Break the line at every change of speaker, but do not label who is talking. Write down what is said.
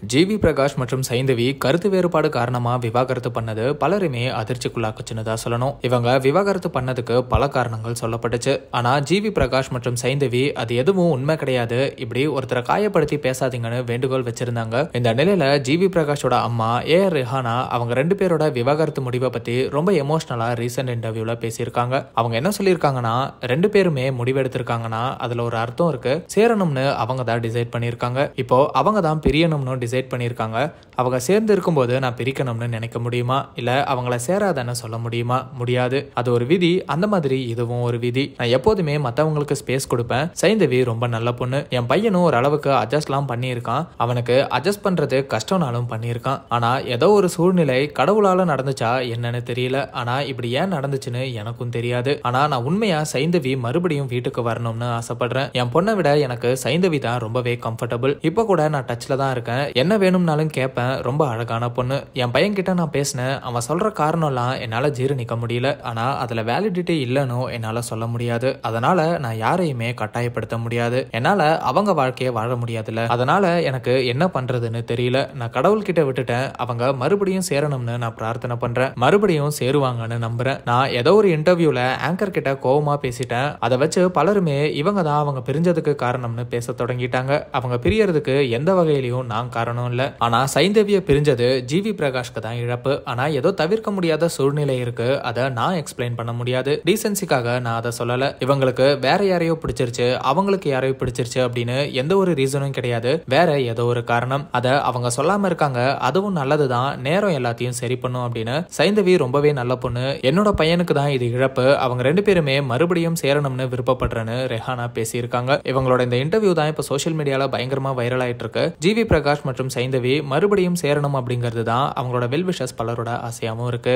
GV Prakash மற்றும் சைந்தவி கருத்து வேறுபாடு காரணமா விவாகரத்து பண்ணது பலருமே அதிர்ச்சிக்குள்ளாக்குச்சுன்னு தான் சொல்லணும். இவங்க விவாகரத்து பண்ணதுக்கு பல காரணங்கள் சொல்லப்பட்டுச்சு. ஆனா ஜிவி பிரகாஷ் மற்றும் சைந்தவி அது எதுவும் உண்மை கிடையாது, இப்படி ஒருத்தரை காயப்படுத்தி பேசாதீங்கன்னு வேண்டுகோள் வச்சிருந்தாங்க. இந்த நிலையில ஜிவி பிரகாஷோட அம்மா ஏஆர் ரெஹானா அவங்க ரெண்டு பேரோட விவாகரத்து முடிவை பத்தி ரொம்ப எமோஷனலா ரீசெண்ட் இன்டர்வியூல பேசியிருக்காங்க. அவங்க என்ன சொல்லியிருக்காங்கன்னா, ரெண்டு பேருமே முடிவெடுத்திருக்காங்கன்னா அதுல ஒரு அர்த்தம் இருக்கு. சேரணும்னு அவங்க தான் டிசைட் பண்ணியிருக்காங்க. இப்போ அவங்க தான் பிரியணும்னு டிசைட் பண்ணியிருக்காங்க. அவங்க சேர்ந்து இருக்கும்போது நான் பிரிக்கணும்னு நினைக்க முடியுமா, இல்ல அவங்கள சேராதன்னு சொல்ல முடியுமா? முடியாது. அது ஒரு விதி. அந்த மாதிரி இதுவும் ஒரு விதி. நான் எப்போதுமே மத்தவங்களுக்கு ஸ்பேஸ் கொடுப்பேன். சைந்தவி ரொம்ப நல்ல பொண்ணு. என் பையனும் ஒரு அளவுக்கு அட்ஜஸ்ட்லாம் பண்ணியிருக்கான். அவனுக்கு அட்ஜஸ்ட் பண்றது கஷ்டம்னாலும் பண்ணியிருக்கான். ஆனா ஏதோ ஒரு சூழ்நிலை கடவுளால நடந்துச்சா என்னன்னு தெரியல. ஆனா இப்படி ஏன் நடந்துச்சுன்னு எனக்கும் தெரியாது. ஆனா நான் உண்மையா சைந்தவி மறுபடியும் வீட்டுக்கு வரணும்னு ஆசைப்படுறேன். என் பொண்ணை விட எனக்கு சைந்தவி தான் ரொம்பவே கம்ஃபர்டபுள். இப்ப கூட நான் டச்ல தான் இருக்கேன். என்ன வேணும்னாலும் கேட்பேன். ரொம்ப அழகான பொண்ணு. என் பையன் கிட்ட நான் பேசினேன். அவன் சொல்ற காரணம்லாம் என்னால ஜீரணிக்க முடியல. ஆனா அதுல வேலிடிட்டி இல்லைன்னு என்னால சொல்ல முடியாது. அதனால நான் யாரையுமே கட்டாயப்படுத்த முடியாது. என்னால அவங்க வாழ்க்கைய வாழ முடியாதுல்ல. அதனால எனக்கு என்ன பண்றதுன்னு தெரியல. நான் கடவுள்கிட்ட விட்டுட்டேன். அவங்க மறுபடியும் சேரணும்னு நான் பிரார்த்தனை பண்றேன். மறுபடியும் சேருவாங்கன்னு நம்புறேன். நான் ஏதோ ஒரு இன்டர்வியூல ஆங்கர் கிட்ட கோவமா பேசிட்டேன். அதை வச்சு பலருமே இவங்க தான் அவங்க பிரிஞ்சதுக்கு காரணம்னு பேச தொடங்கிட்டாங்க. அவங்க பிரியறதுக்கு எந்த வகையிலையும் நான் காரணம் இல்ல. ஆனா சைந்தவிய பிரிஞ்சது ஜிவி பிரகாஷ்க்கு தான் இழப்பு. ஆனா ஏதோ தவிர்க்க முடியாத சூழ்நிலை இருக்கு. அதை நான் எக்ஸ்பிளைன் பண்ண முடியாது. டீசென்சிக்காக நான் அதை சொல்லல. இவங்களுக்கு வேற யாரையோ பிடிச்சிருச்சு, அவங்களுக்கு யாரையோ பிடிச்சிருச்சு அப்படின்னு எந்த ஒரு ரீசனும் கிடையாது. வேற ஏதோ ஒரு காரணம். அதை அவங்க சொல்லாம இருக்காங்க. அதுவும் நல்லதுதான். நேரம் எல்லாத்தையும் சரி பண்ணும் அப்படின்னு. சைந்தவி ரொம்பவே நல்ல பொண்ணு. என்னோட பையனுக்கு தான் இது இழப்பு. அவங்க ரெண்டு பேருமே மறுபடியும் சேரணும்னு விருப்பப்படுறேன்னு ரெஹானா பேசியிருக்காங்க. இவங்களோட இந்த இன்டர்வியூ தான் இப்ப சோசியல் மீடியால பயங்கரமா வைரல் ஆயிட்டு இருக்கு. ஜிவி பிரகாஷ் மற்றும் சைந்தவி மறுபடியும் சேரணும் அப்படிங்கிறது தான் அவங்களோட வெல் விஷஸ் பலரோட ஆசையாவும் இருக்கு.